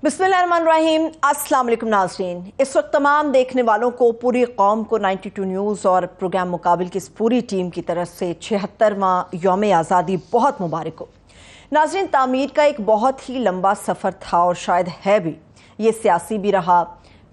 बिस्मिल्लाहिर्रहमानिर्रहीम। अस्सलाम वालेकुम नाज़रीन। इस वक्त तमाम देखने वालों को, पूरी कौम को 92 न्यूज़ और प्रोग्राम मुकाबिल की इस पूरी टीम की तरफ से 76वां यौम आज़ादी बहुत मुबारक हो। नाज़रीन, तामीर का एक बहुत ही लंबा सफ़र था और शायद है भी। ये सियासी भी रहा,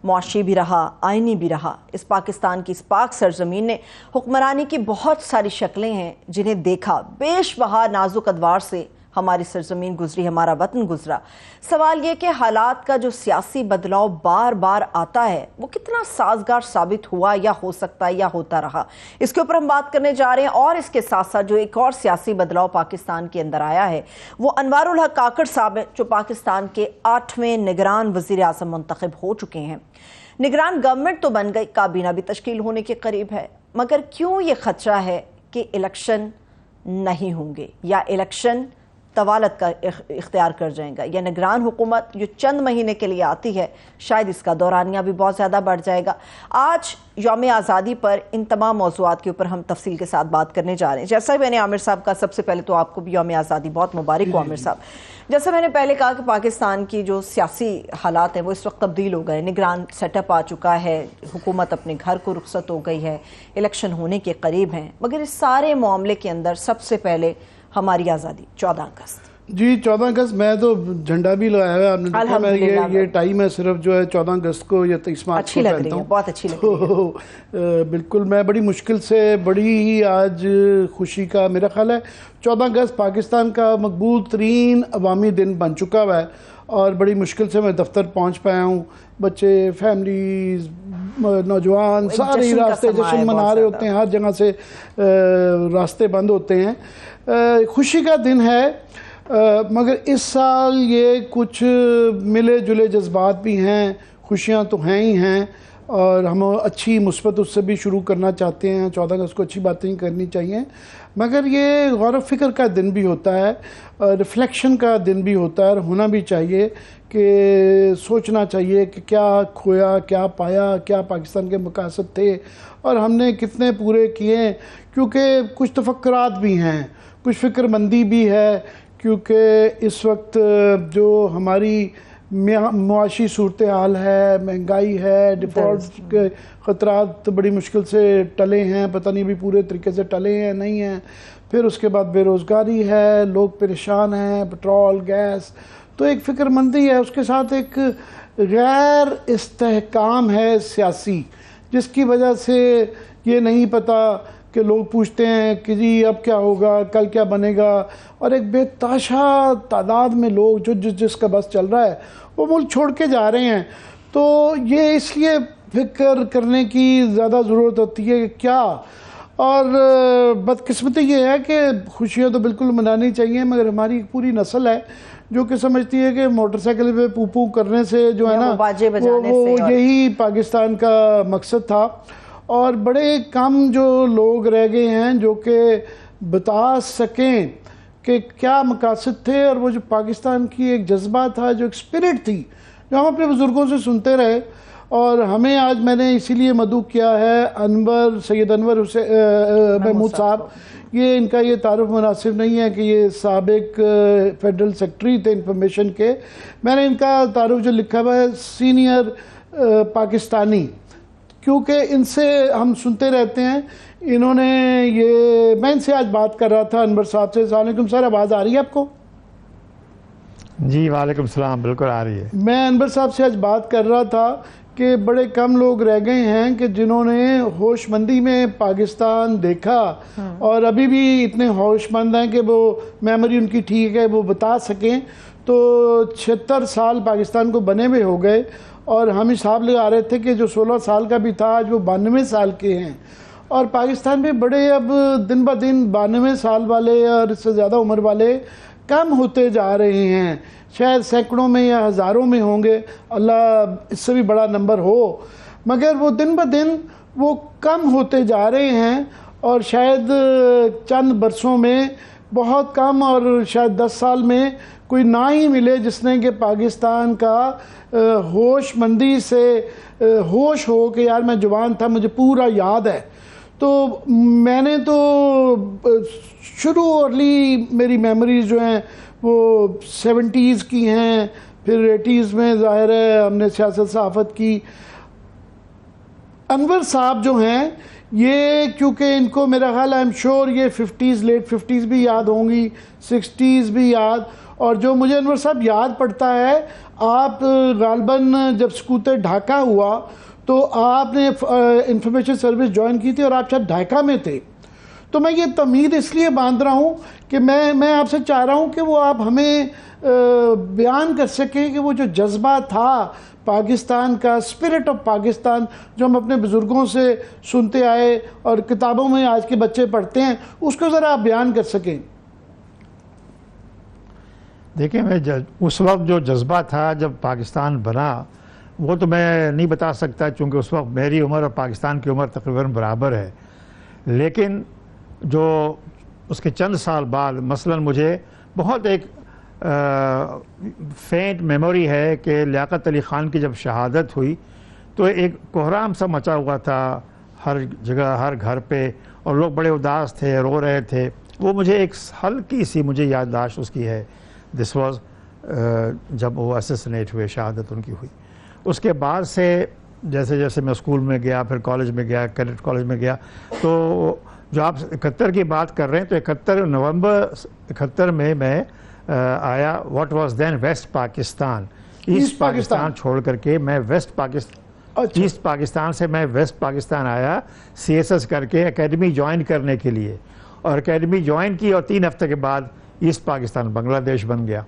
मुआशी भी रहा, आइनी भी रहा। इस पाकिस्तान की इस पाक सरजमीन ने हुक्मरानी की बहुत सारी शक्लें हैं जिन्हें देखा। बेशबहा नाजुक अदवार से हमारी सरजमीन गुजरी, हमारा वतन गुजरा। सवाल ये कि हालात का जो सियासी बदलाव बार बार आता है वो कितना साजगार साबित हुआ या हो सकता है या होता रहा, इसके ऊपर हम बात करने जा रहे हैं। और इसके साथ साथ जो एक और सियासी बदलाव पाकिस्तान के अंदर आया है वो अनवारुल हक काकड़ साहब जो पाकिस्तान के 8वें निगरान वज़ीर आज़म मुंतखब हो चुके हैं। निगरान गवर्नमेंट तो बन गई, काबीना भी तश्कील होने के करीब है, मगर क्यों ये खतरा है कि इलेक्शन नहीं होंगे या इलेक्शन तवालत का इख्तियार कर जाएगा, या निगरान हुकूमत जो चंद महीने के लिए आती है शायद इसका दौरानिया भी बहुत ज़्यादा बढ़ जाएगा। आज यौम आज़ादी पर इन तमाम मौज़ूआत के ऊपर हम तफसील के साथ बात करने जा रहे हैं। जैसा मैंने आमिर साहब का, सबसे पहले तो आपको भी यौम आज़ादी बहुत मुबारक हो आमिर साहब। जैसा मैंने पहले कहा कि पाकिस्तान की जो सियासी हालात हैं वो इस वक्त तब्दील हो गए। निगरान सेटअप आ चुका है, हुकूमत अपने घर को रुखसत हो गई है, इलेक्शन होने के करीब हैं, मगर इस सारे मामले के अंदर सबसे पहले हमारी आज़ादी 14 अगस्त। जी 14 अगस्त मैं तो झंडा भी लगाया है, आपने देखा। मैं ये टाइम है सिर्फ जो है 14 अगस्त को या 23 मार्च को पहनता हूँ। बहुत अच्छी लग रही है। बिल्कुल, मैं बड़ी मुश्किल से, बड़ी ही आज खुशी का मेरा ख्याल है 14 अगस्त पाकिस्तान का मकबूल तरीन अवामी दिन बन चुका हुआ है और बड़ी मुश्किल से मैं दफ्तर पहुँच पाया हूँ। बच्चे, फैमिलीज, नौजवान सारे रास्ते जश्न मना रहे होते हैं, हर जगह से रास्ते बंद होते हैं। खुशी का दिन है, मगर इस साल ये कुछ मिले जुले जज्बात भी हैं। खुशियाँ तो हैं ही हैं और हम अच्छी मुस्बत उससे भी शुरू करना चाहते हैं। 14 अगस्त को अच्छी बातें ही करनी चाहिए, मगर ये गौर व फिक्र का दिन भी होता है, रिफ्लेक्शन का दिन भी होता है और होना भी चाहिए कि सोचना चाहिए कि क्या खोया, क्या पाया, क्या पाकिस्तान के मकासद थे और हमने कितने पूरे किए। क्योंकि कुछ तफक्कुरात भी हैं, कुछ फ़िक्रमंदी भी है, क्योंकि इस वक्त जो हमारी मुआशी सूरत हाल है, महंगाई है, डिफ़ॉल्ट के ख़तरात तो बड़ी मुश्किल से टले हैं, पता नहीं भी पूरे तरीके से टले हैं नहीं हैं। फिर उसके बाद बेरोज़गारी है, लोग परेशान हैं, पेट्रोल गैस, तो एक फ़िक्रमंदी है। उसके साथ एक गैर इस्तेहकाम है सियासी, जिसकी वजह से ये नहीं पता कि लोग पूछते हैं कि जी अब क्या होगा, कल क्या बनेगा, और एक बेताशा तादाद में लोग जो जिसका बस चल रहा है वो मुल्क छोड़ के जा रहे हैं। तो ये इसलिए फिक्र करने की ज़्यादा ज़रूरत होती है कि क्या। और बदकिस्मती ये है कि खुशियाँ तो बिल्कुल मनानी चाहिए, मगर हमारी पूरी नस्ल है जो कि समझती है कि मोटरसाइकिल पे पू करने से जो है ना वो यही पाकिस्तान का मकसद था। और बड़े कम जो लोग रह गए हैं जो कि बता सकें कि क्या मकासद थे और वो जो पाकिस्तान की एक जज्बा था, जो एक स्पिरिट थी, जो हम अपने बुज़ुर्गों से सुनते रहे। और हमें आज मैंने इसीलिए मदऊ किया है सैयद अनवर हुसैन महमूद साहब। ये इनका ये तारुफ मुनासिब नहीं है कि ये साबिक फेडरल सेक्रेटरी थे इंफॉर्मेशन के। मैंने इनका तारुफ जो लिखा हुआ है सीनियर पाकिस्तानी, क्योंकि इनसे हम सुनते रहते हैं। इन्होंने ये, मैं इनसे आज बात कर रहा था अनवर साहब से। अस्सलाम वालेकुम सर, आवाज़ आ रही है आपको? जी वालेकुम सलाम, बिल्कुल आ रही है। मैं अनवर साहब से आज बात कर रहा था कि बड़े कम लोग रह गए हैं कि जिन्होंने होशमंदी में पाकिस्तान देखा और अभी भी इतने होशमंद हैं कि वो मेमोरी उनकी ठीक है, वो बता सकें। तो 76 साल पाकिस्तान को बने हुए हो गए और हम हिसाब लगा रहे थे कि जो 16 साल का भी था आज वो 92 साल के हैं। और पाकिस्तान में बड़े अब दिन ब दिन 92 साल वाले और इससे ज़्यादा उम्र वाले कम होते जा रहे हैं। शायद सैकड़ों में या हज़ारों में होंगे, अल्लाह इससे भी बड़ा नंबर हो, मगर वो दिन ब दिन वो कम होते जा रहे हैं। और शायद चंद बरसों में बहुत कम, और शायद 10 साल में कोई ना ही मिले जिसने कि पाकिस्तान का होशमंदी से होश हो कि यार मैं जवान था, मुझे पूरा याद है। तो मैंने तो शुरू अर्ली मेरी मेमोरीज जो हैं वो 70s की हैं, फिर 80s में ज़ाहिर है हमने सियासत सहाफ़त की। अनवर साहब जो हैं ये, क्योंकि इनको मेरा ख्याल आई एम श्योर ये 50s लेट 50s भी याद होंगी, 60s भी याद। और जो मुझे अनवर साहब याद पड़ता है, आप गालबन जब सकूत ढाका हुआ तो आपने इंफॉर्मेशन सर्विस ज्वाइन की थी और आप शायद ढाका में थे। तो मैं ये तमीद इसलिए बांध रहा हूँ कि मैं आपसे चाह रहा हूँ कि वो आप हमें बयान कर सकें कि वो जो जज्बा था पाकिस्तान का, स्पिरिट ऑफ पाकिस्तान, जो हम अपने बुज़ुर्गों से सुनते आए और किताबों में आज के बच्चे पढ़ते हैं, उसको ज़रा आप बयान कर सकें। देखिए, मैं उस वक्त जो जज्बा था जब पाकिस्तान बना, वो तो मैं नहीं बता सकता, क्योंकि उस वक्त मेरी उम्र और पाकिस्तान की उम्र तकरीबन बराबर है। लेकिन जो उसके चंद साल बाद, मसलन मुझे बहुत एक फेंट मेमोरी है कि लियाकत अली ख़ान की जब शहादत हुई तो एक कोहराम सा मचा हुआ था हर जगह, हर घर पे, और लोग बड़े उदास थे, रो रहे थे। वो मुझे एक हल्की सी मुझे याददाश्त उसकी है। दिस वाज जब वो असैसिनेट हुए, शहादत उनकी हुई। उसके बाद से जैसे जैसे मैं स्कूल में गया, फिर कॉलेज में गया, कैडेट कॉलेज में गया, तो जो आप 71 की बात कर रहे हैं, तो 71 नवंबर 71 में मैं आया। What was then west Pakistan, east Pakistan छोड़ करके मैं वेस्ट पाकिस्तान, ईस्ट पाकिस्तान से मैं वेस्ट पाकिस्तान आया CSS करके एकेडमी ज्वाइन करने के लिए। और एकेडमी ज्वाइन की और 3 हफ्ते के बाद ईस्ट पाकिस्तान बांग्लादेश बन गया।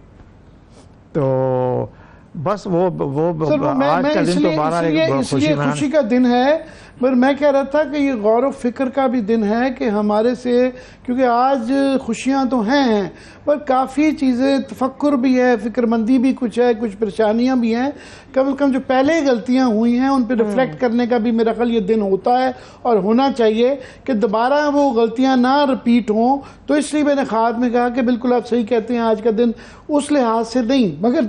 तो बस वो आज का दिन तो हमारा इसलिए खुशी का दिन है। पर मैं कह रहा था कि ये गौर व फिक्र का भी दिन है कि हमारे से, क्योंकि आज खुशियां तो हैं पर काफ़ी चीज़ें, तफक्कुर भी है, फिक्रमंदी भी कुछ है, कुछ परेशानियां भी हैं। कम से कम जो पहले गलतियां हुई हैं उन पर रिफ्लेक्ट करने का भी मेरा ख्याल ये दिन होता है और होना चाहिए कि दोबारा वो गलतियां ना रिपीट हों। तो इसलिए मैंने ख़ात में कहा कि बिल्कुल आप सही कहते हैं, आज का दिन उस लिहाज से नहीं, मगर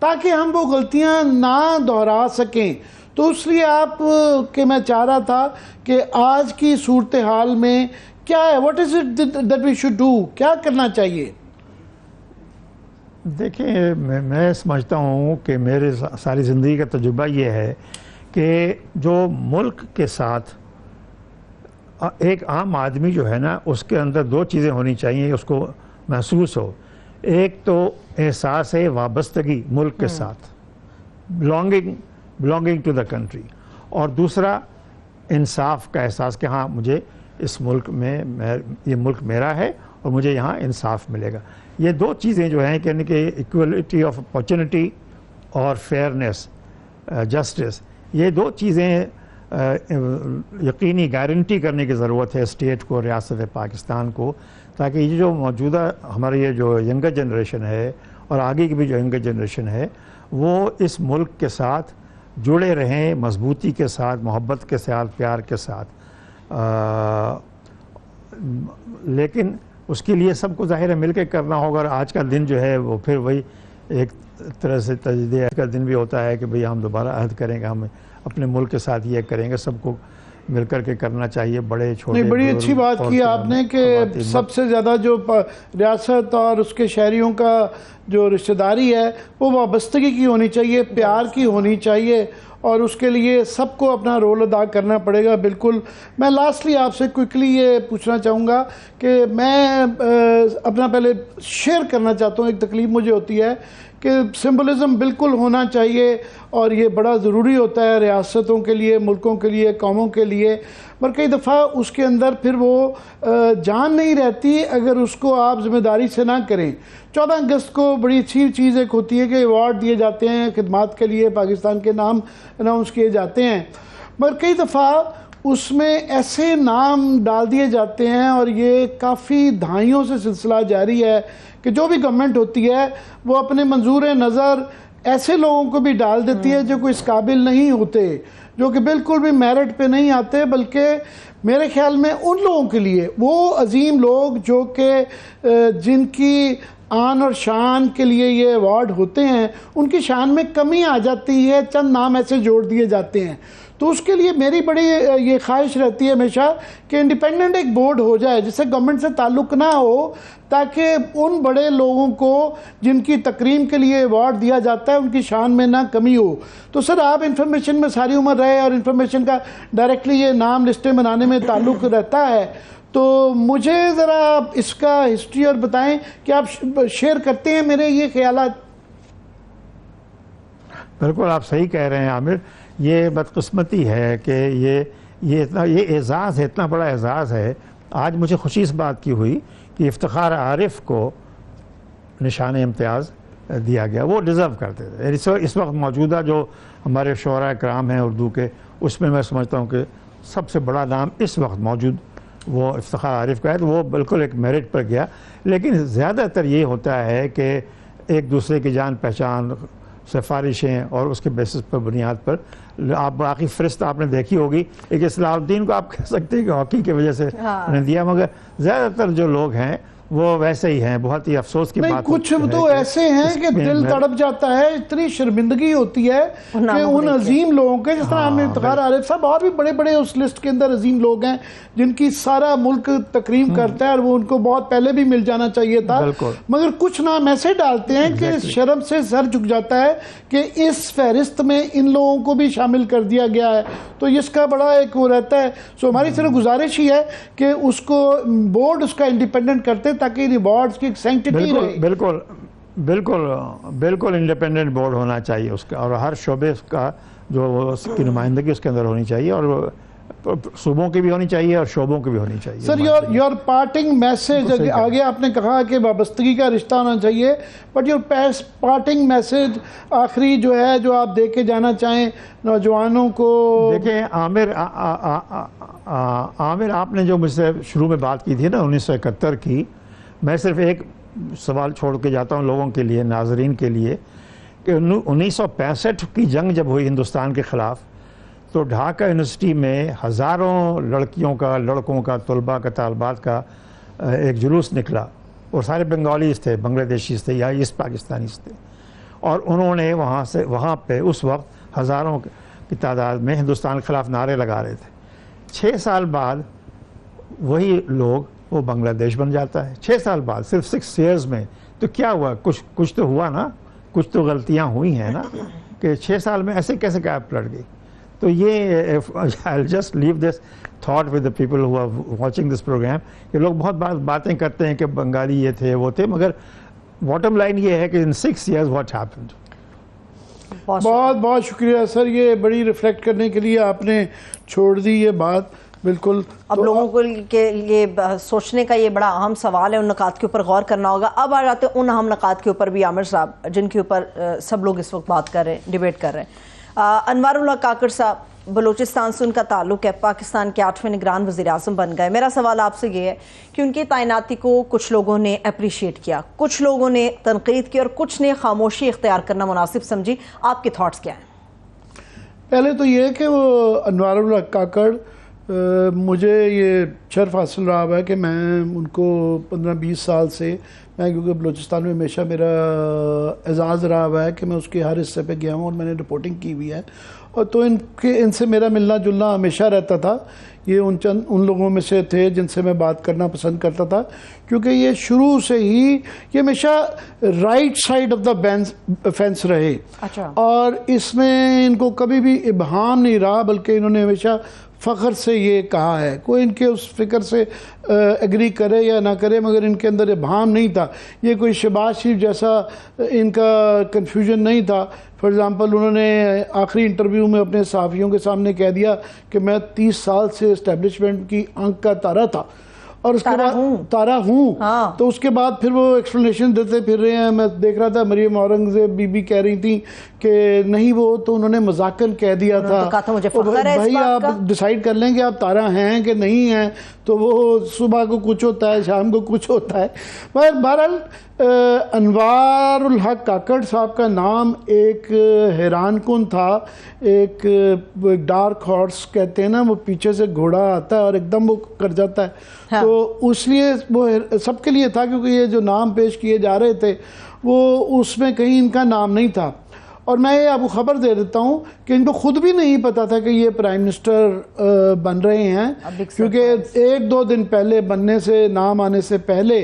ताकि हम वो गलतियां ना दोहरा सकें। तो इसलिए आप के मैं चाह रहा था कि आज की सूरत हाल में क्या है, what is it that we should do, क्या करना चाहिए? देखिए, मैं समझता हूँ कि मेरे सारी ज़िंदगी का तजुर्बा ये है कि जो मुल्क के साथ एक आम आदमी जो है ना, उसके अंदर 2 चीज़ें होनी चाहिए, उसको महसूस हो। एक तो एहसास है वाबस्तगी मुल्क के साथ, बिलोंगिंग टू द कंट्री, और दूसरा इंसाफ का एहसास कि हाँ, मुझे इस मुल्क में ये मुल्क मेरा है और मुझे यहाँ इंसाफ मिलेगा। ये 2 चीज़ें जो हैं कि इक्वलिटी ऑफ अपॉर्चुनिटी और फेयरनेस, जस्टिस, ये 2 चीज़ें यकीनी गारंटी करने की ज़रूरत है स्टेट को, रियासत पाकिस्तान को, ताकि ये जो मौजूदा हमारी ये जो यंगर जनरेशन है और आगे की भी जो यंगर जनरेशन है, वो इस मुल्क के साथ जुड़े रहें, मजबूती के साथ, मोहब्बत के साथ, प्यार के साथ। लेकिन उसके लिए सबको ज़ाहिर है मिलकर करना होगा। और आज का दिन जो है वो फिर वही एक तरह से तजदीद का दिन भी होता है कि भाई हम दोबारा अहद करेंगे, हम अपने मुल्क के साथ ये करेंगे, सबको मिलकर के करना चाहिए, बड़े छोटे। नहीं, बड़ी अच्छी बात की आपने कि सबसे ज़्यादा जो रियासत और उसके शहरियों का जो रिश्तेदारी है वो वाबस्तगी की होनी चाहिए, प्यार की होनी चाहिए, और उसके लिए सबको अपना रोल अदा करना पड़ेगा। बिल्कुल। मैं लास्टली आपसे क्विकली ये पूछना चाहूँगा कि मैं अपना पहले शेयर करना चाहता हूँ, एक तकलीफ मुझे होती है कि सिंबलिज़म बिल्कुल होना चाहिए और ये बड़ा ज़रूरी होता है रियासतों के लिए, मुल्कों के लिए, कौमों के लिए, पर कई दफ़ा उसके अंदर फिर वो जान नहीं रहती अगर उसको आप ज़िम्मेदारी से ना करें। 14 अगस्त को बड़ी अच्छी चीज़ एक होती है कि अवार्ड दिए जाते हैं, खिदमात के लिए पाकिस्तान के नाम अनाउंस किए जाते हैं, मगर कई दफ़ा उसमें ऐसे नाम डाल दिए जाते हैं और ये काफ़ी दहाइयों से सिलसिला जारी है कि जो भी गवर्नमेंट होती है वो अपने मंजूर नज़र ऐसे लोगों को भी डाल देती है जो कोई इस काबिल नहीं होते, जो कि बिल्कुल भी मेरिट पे नहीं आते, बल्कि मेरे ख्याल में उन लोगों के लिए, वो अजीम लोग जो कि जिनकी आन और शान के लिए ये अवार्ड होते हैं, उनकी शान में कमी आ जाती है, चंद नाम ऐसे जोड़ दिए जाते हैं। तो उसके लिए मेरी बड़ी ये ख्वाहिश रहती है हमेशा कि इंडिपेंडेंट एक बोर्ड हो जाए जिससे गवर्नमेंट से ताल्लुक़ ना हो, ताकि उन बड़े लोगों को जिनकी तकरीम के लिए अवार्ड दिया जाता है उनकी शान में ना कमी हो। तो सर आप इंफॉर्मेशन में सारी उम्र रहे और इंफॉर्मेशन का डायरेक्टली ये नाम लिस्टें बनाने में ताल्लुक़ रहता है, तो मुझे ज़रा आप इसका हिस्ट्री और बताएं कि आप शेयर करते हैं मेरे ये ख्यालात। बिल्कुल आप सही कह रहे हैं आमिर, ये बदकिस्मती है कि ये एज़ाज़ है, इतना बड़ा एज़ाज़ है। आज मुझे खुशी इस बात की हुई कि इफ्तिखार आरिफ को निशान इम्तियाज़ दिया गया, वो डिज़र्व करते थे। इस वक्त मौजूदा जो हमारे शोरा कराम हैं उर्दू के, उसमें मैं समझता हूँ कि सबसे बड़ा नाम इस वक्त मौजूद वो इफ्तिखार आरिफ का है, तो वो बिल्कुल एक मेरिट पर गया। लेकिन ज़्यादातर ये होता है कि एक दूसरे की जान पहचान, सिफारिशें और उसके बेसिस पर बुनियाद पर आप बाकी फ़रिस्त आपने देखी होगी। एक इस्लाहुद्दीन को आप कह सकते हैं कि हॉकी की वजह से उन्हें दिया, मगर ज़्यादातर जो लोग हैं वो वैसे ही हैं। बहुत ही अफसोस की बात कुछ तो ऐसे हैं कि दिल तड़प जाता है, इतनी शर्मिंदगी होती है कि उन अजीम लोगों के, जिस तरह हमने इफ्तिखार आरिफ साहब और भी बड़े बड़े उस लिस्ट के अंदर अजीम लोग हैं जिनकी सारा मुल्क तकरीम करता है और वो उनको बहुत पहले भी मिल जाना चाहिए था, मगर कुछ नाम ऐसे डालते हैं कि शर्म से सर झुक जाता है कि इस फहरिस्त में इन लोगों को भी शामिल कर दिया गया है। तो इसका बड़ा एक वो रहता है। सो हमारी सिर्फ गुजारिश ही है कि उसको बोर्ड उसका इंडिपेंडेंट करते ताकि रिवॉर्ड्स की सैंक्टिटी रहे। बिल्कुल बिल्कुल बिल्कुल इंडिपेंडेंट बोर्ड होना चाहिए उसका, और हर शोबे का जो उसकी नुमाइंदगी उसके अंदर होनी चाहिए, और सूबों की भी होनी चाहिए और शोबों की भी होनी चाहिए। सर योर पार्टिंग मैसेज, आगे आपने कहा कि वाबस्तगी का रिश्ता होना चाहिए, बट योर पार्टिंग मैसेज आखिरी जो है जो आप दे के जाना चाहें नौजवानों को। देखें आमिर आपने जो मुझसे शुरू में बात की थी ना 1971 की, मैं सिर्फ एक सवाल छोड़ के जाता हूँ लोगों के लिए, नाजरीन के लिए, कि 1965 की जंग जब हुई हिंदुस्तान के ख़िलाफ़, तो ढाका यूनिवर्सिटी में हज़ारों लड़कियों का, लड़कों का, तलबा का, तालबात का एक जुलूस निकला, और सारे बंगालीज थे, बांग्लादेशीज थे या ईस्ट पाकिस्तानीज थे, और उन्होंने वहाँ पे उस वक्त हज़ारों की तादाद में हिंदुस्तान के ख़िलाफ़ नारे लगा रहे थे। 6 साल बाद वही लोग वो बांग्लादेश बन जाता है। 6 साल बाद, सिर्फ 6 ईयर्स में। तो क्या हुआ? कुछ तो हुआ ना, कुछ तो गलतियाँ हुई हैं ना, कि 6 साल में ऐसे कैसे क्या पलट गई। तो ये I just leave this thought with the people who are watching this programme, कि लोग बहुत बातें करते हैं कि बंगाली ये थे वो थे, मगर बॉटम लाइन ये है कि इन 6 years व्हाट हैपेंड। बहुत बहुत शुक्रिया सर, ये बड़ी रिफ्लेक्ट करने के लिए आपने छोड़ दी ये बात। बिल्कुल, अब लोगों को के लिए सोचने का ये बड़ा अहम सवाल है, उन नकात के ऊपर गौर करना होगा। अब आ जाते हैं उन अहम नकात के ऊपर भी आमिर साहब, जिनके ऊपर सब लोग इस वक्त बात कर रहे हैं, डिबेट कर रहे हैं। अनवारुल हक काकड़ साहब, बलूचिस्तान से उनका ताल्लुक है, पाकिस्तान के 8वें निगरान वज़ीर आज़म बन गए। मेरा सवाल आपसे ये है कि उनकी तैनाती को कुछ लोगों ने अप्रिशिएट किया, कुछ लोगों ने तनकीद की और कुछ ने खामोशी इख्तियार करना मुनासिब समझी। आपके थॉट्स क्या हैं? पहले तो ये कि वो अनवारुल हक काकड़, मुझे ये शर्फ हासिल रहा है कि मैं उनको 15-20 साल से, मैं क्योंकि बलूचिस्तान में हमेशा मेरा एजाज़ रहा है कि मैं उसके हर हिस्से पे गया हूँ और मैंने रिपोर्टिंग की हुई है, और तो इनसे मेरा मिलना जुलना हमेशा रहता था। ये उन लोगों में से थे जिनसे मैं बात करना पसंद करता था, क्योंकि ये शुरू से ही ये हमेशा right side of the fence रहे। अच्छा। और इसमें इनको कभी भी इब्हाम नहीं रहा, बल्कि इन्होंने हमेशा फ़ख्र से ये कहा है। कोई इनके उस फ़िक्र से एग्री करे या ना करे, मगर इनके अंदर इब्हाम नहीं था। ये कोई शहबाज शरीफ जैसा इनका कन्फ्यूजन नहीं था। फॉर एग्ज़ाम्पल, उन्होंने आखिरी इंटरव्यू में अपने सहाफ़ियों के सामने कह दिया कि मैं 30 साल से इस्टेब्लिशमेंट की आंख का तारा था, और उसके बाद तारा हूँ। हाँ। तो उसके बाद फिर वो एक्सप्लेनेशन देते फिर रहे हैं। मैं देख रहा था मरियम औरंगज़ेब बीबी कह रही थी कि नहीं, वो तो उन्होंने मजाकन कह दिया था। तो कहा था मुझे फ़ख्र है भाई आप डिसाइड कर लें कि आप तारा हैं कि नहीं हैं, तो वो सुबह को कुछ होता है, शाम को कुछ होता है। मगर बहरहाल अनवारुल हक काकड़ साहब का नाम एक हैरान कुन था, एक डार्क हॉर्स कहते हैं ना, वो पीछे से घोड़ा आता है और एकदम वो कर जाता है। हाँ। तो उसलिए वो सबके लिए था, क्योंकि ये जो नाम पेश किए जा रहे थे वो उसमें कहीं इनका नाम नहीं था। और मैं ये आपको खबर दे देता हूँ कि इनको खुद भी नहीं पता था कि ये प्राइम मिनिस्टर बन रहे हैं, क्योंकि 1-2 दिन पहले बनने से, नाम आने से पहले,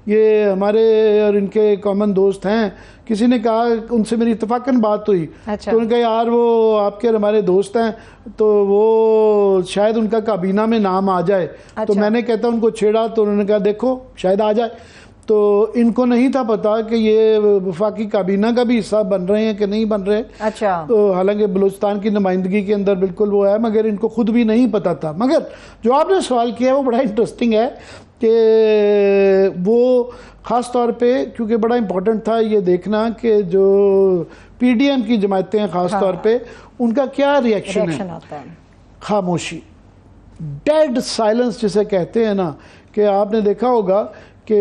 ये हमारे और इनके कॉमन दोस्त हैं, किसी ने कहा, उनसे मेरी इत्तफाकन बात हुई। तो उन्होंने कहा यार वो आपके और हमारे दोस्त हैं, तो वो शायद उनका काबीना में नाम आ जाए। तो मैंने कहता उनको छेड़ा, तो उन्होंने कहा देखो शायद आ जाए। तो इनको नहीं था पता कि ये वफाकी काबीना का भी हिस्सा बन रहे हैं कि नहीं बन रहे। तो हालांकि बलूचिस्तान की नुमाइंदगी के अंदर बिल्कुल वो है, मगर इनको खुद भी नहीं पता था। मगर जो आपने सवाल किया वो बड़ा इंटरेस्टिंग है कि वो ख़ास तौर पे, क्योंकि बड़ा इंपॉर्टेंट था ये देखना कि जो पीडीएम की जमातें हैं ख़ास तौर पे, उनका क्या रिएक्शन है। खामोशी, डेड साइलेंस जिसे कहते हैं ना, कि आपने देखा होगा कि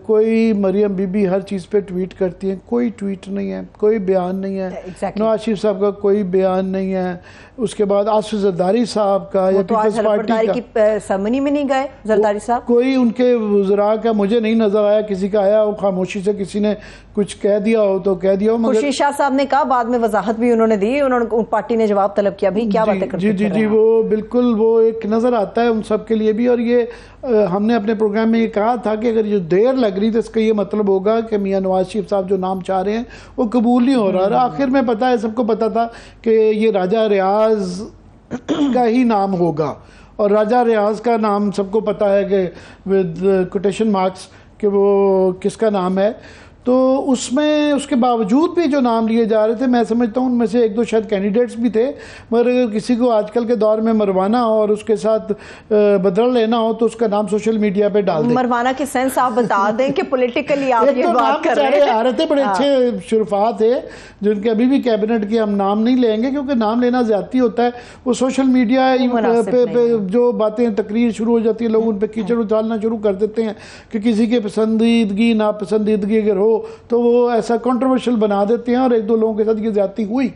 कोई मरियम बीबी हर चीज़ पे ट्वीट करती हैं, कोई ट्वीट नहीं है, कोई बयान नहीं है। नवाज शरीफ साहब का कोई बयान नहीं है। उसके बाद आसिफ जरदारी साहब का या पीपल्स पार्टी की समनी में नहीं गए जरदारी साहब, कोई उनके वज़रा का मुझे नहीं नजर आया, किसी का आया वो खामोशी से किसी ने कुछ कह दिया हो तो कह दिया हो। खुर्शीद शाह साहब ने कहा, बाद में वजाहत भी उन्होंने दी, उन्होंने पार्टी ने जवाब तलब किया भी, क्या बातें करते जी, वो बिल्कुल वो एक नज़र आता है उन सब के लिए भी। और ये हमने अपने प्रोग्राम में ये कहा था कि अगर ये देर लग रही तो इसका ये मतलब होगा कि मियां नवाज शरीफ साहब जो नाम चाह रहे हैं वो कबूल नहीं हो रहा। और आखिर में पता है, सबको पता था कि ये राजा रियाज का ही नाम होगा, और राजा रियाज का नाम सबको पता है कि विद कोटेशन मार्क्स कि वो किसका नाम है। तो उसमें उसके बावजूद भी जो नाम लिए जा रहे थे, मैं समझता हूँ उनमें से 1-2 शायद कैंडिडेट्स भी थे, मगर अगर किसी को आजकल के दौर में मरवाना और उसके साथ बदल लेना हो तो उसका नाम सोशल मीडिया पे डाल दें। मरवाना की सेंस आप बता दें कि पॉलिटिकली आप ये बात कर रहे हैं। आ रहे थे बड़े अच्छे शुरफा थे जिनके अभी भी कैबिनेट के हम नाम नहीं लेंगे, क्योंकि नाम लेना ज्यादती होता है। वो सोशल मीडिया पे जो बातें तकरीर शुरू हो जाती है, लोग उन पर कीचड़ उछालना शुरू कर देते हैं कि किसी की पसंदीदगी नापसंदीदगी अगर हो तो वो ऐसा कंट्रोवर्शियल बना देते हैं, और 1-2 लोगों के साथ ये ज्यादती हुई।